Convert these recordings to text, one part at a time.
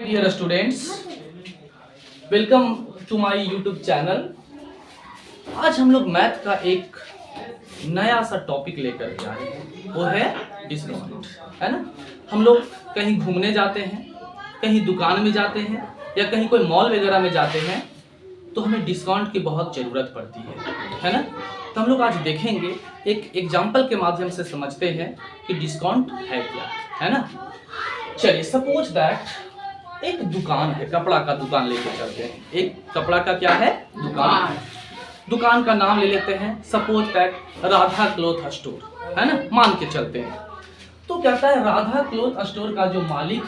Dear students, welcome to my YouTube channel. आज हम लोग मैथ का एक नया सा टॉपिक लेकर के आए हैं, वो है डिस्काउंट, है ना। हम लोग कहीं घूमने जाते हैं, कहीं दुकान में जाते हैं या कहीं कोई मॉल वगैरह में जाते हैं तो हमें डिस्काउंट की बहुत ज़रूरत पड़ती है ना। तो हम लोग आज देखेंगे, एक एग्जाम्पल के माध्यम से समझते हैं कि डिस्काउंट है क्या, है ना। चलिए, सपोज दैट एक दुकान है, कपड़ा का दुकान लेके चलते हैं। एक कपड़ा का क्या है, दुकान। दुकान का नाम ले लेते हैं, suppose that Radha cloth store, है ना, मान के चलते हैं। तो कहता है राधा क्लॉथ स्टोर का जो मालिक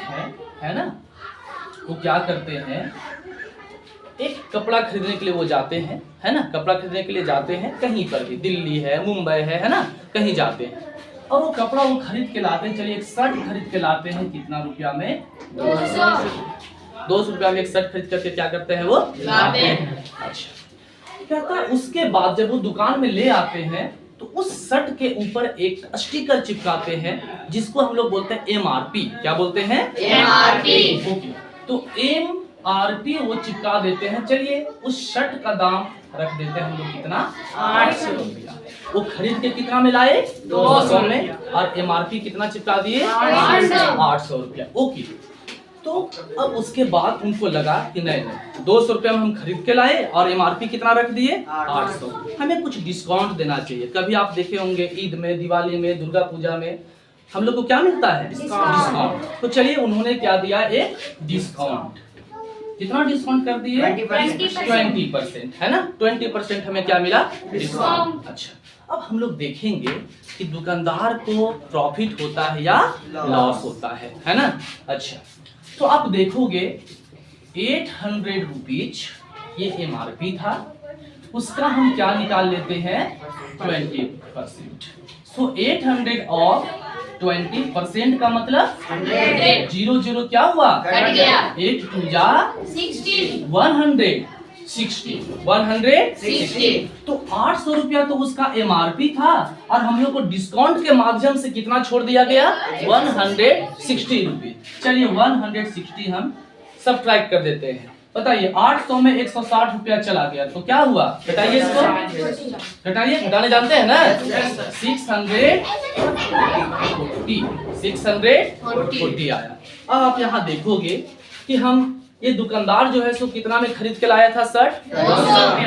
है ना, वो क्या करते हैं, एक कपड़ा खरीदने के लिए वो जाते हैं, है ना। कपड़ा खरीदने के लिए जाते हैं, कहीं पर भी, दिल्ली है, मुंबई है ना, कहीं जाते हैं और वो कपड़ा वो खरीद के लाते हैं। चलिए, एक शर्ट खरीद के लाते हैं, कितना रुपया में? 200 रुपया में एक शर्ट खरीद करके क्या करते हैं, वो लाते हैं। अच्छा, कहता है उसके बाद जब वो दुकान में ले आते हैं तो उस शर्ट के ऊपर एक स्टिकर चिपकाते हैं जिसको हम लोग बोलते हैं MRP। क्या बोलते हैं? MRP। तो MRP वो चिपका देते हैं। चलिए, उस शर्ट का दाम रख देते हैं हम लोग कितना? 800 रुपया। वो खरीद के कितना में लाए? 200 में, और MRP कितना चिपका दिए? 800 रुपया। ओके। तो अब उसके बाद उनको लगा कि नहीं, 200 रुपया में हम खरीद के लाए और MRP कितना रख दिए? 800। हमें कुछ डिस्काउंट देना चाहिए। कभी आप देखे होंगे ईद में, दिवाली में, दुर्गा पूजा में हम लोग को क्या मिलता है? डिस्काउंट। तो चलिए, उन्होंने क्या दिया? एक डिस्काउंट। कितना डिस्काउंट कर दिए? 20%, है ना। 20% हमें क्या मिला? डिस्काउंट। अच्छा, अब हम लोग देखेंगे कि दुकानदार को प्रॉफिट होता है या लॉस होता है ना। अच्छा, तो आप देखोगे 800 रुपीज ये MRP था, उसका हम क्या निकाल लेते हैं? 20%। सो 800 ऑफ 20% का मतलब 100। 0 क्या हुआ? कट गया। 8 2 जा 60, 160। तो 800 रुपया तो उसका MRP था और हम लोग को डिस्काउंट के माध्यम से कितना छोड़ दिया गया? 160 रुपीज। चलिए, 160 हम सब्ट्रैक्ट कर देते हैं। बताइए, 800 में 160 रुपया चला गया तो क्या हुआ? बताइए इसको, घटाइए, घटाने जानते हैं ना। 640 आया। अब आप यहाँ देखोगे कि हम ये दुकानदार जो है सो कितना में खरीद के लाया था शर्ट?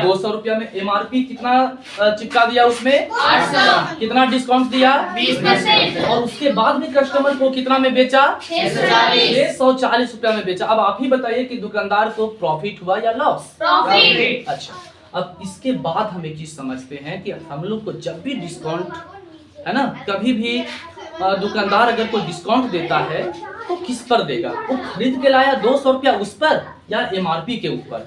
200 रुपया में। MRP कितना चिपका दिया उसमें? 800। कितना डिस्काउंट दिया? 20%। और उसके बाद भी कस्टमर को कितना में बेचा? 640 रुपया में बेचा। अब आप ही बताइए कि दुकानदार को प्रॉफिट हुआ या लॉस? प्रॉफिट। अच्छा, अब इसके बाद हम एक चीज समझते हैं कि हम लोग को जब भी डिस्काउंट, है ना, कभी भी दुकानदार अगर कोई डिस्काउंट देता है तो किस पर देगा? वो खरीद के लाया 200 रुपया उस पर या MRP के ऊपर?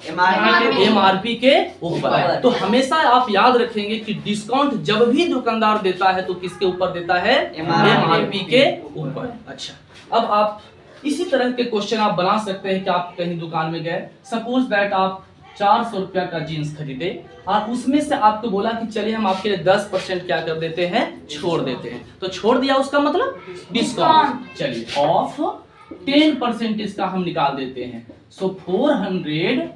MRP के ऊपर। तो हमेशा आप याद रखेंगे कि डिस्काउंट जब भी दुकानदार देता है तो किसके ऊपर देता है? MRP के ऊपर। अच्छा, अब आप इसी तरह के क्वेश्चन आप बना सकते हैं कि आप कहीं दुकान में गए, सपोज दैट आप 400 रुपया का जीन्स खरीदे और उसमें से आपको बोला कि चलिए हम आपके लिए 10% क्या कर देते हैं? छोड़ देते हैं। तो छोड़ दिया, उसका मतलब डिस्काउंट। चलिए, ऑफ 10% इसका हम निकाल देते हैं। सो 400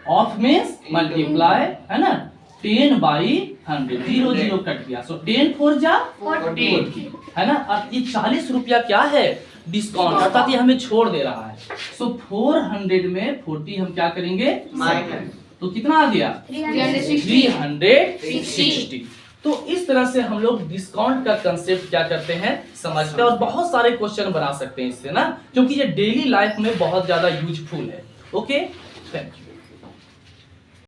ऑफ मींस मल्टीप्लाई, है ना, 10 बाई 100। 0 कट गया। सो 10 4 जा 40, है ना। और ये 40 रुपया क्या है? डिस्काउंट, अर्थात ये हमें छोड़ दे रहा है। सो 400 में 40 हम क्या करेंगे? तो कितना आ गया? 360। तो इस तरह से हम लोग डिस्काउंट का कंसेप्ट क्या करते हैं? समझते हैं और बहुत सारे क्वेश्चन बना सकते हैं इससे ना, क्योंकि ये डेली लाइफ में बहुत ज्यादा यूजफुल है। Okay, thank you.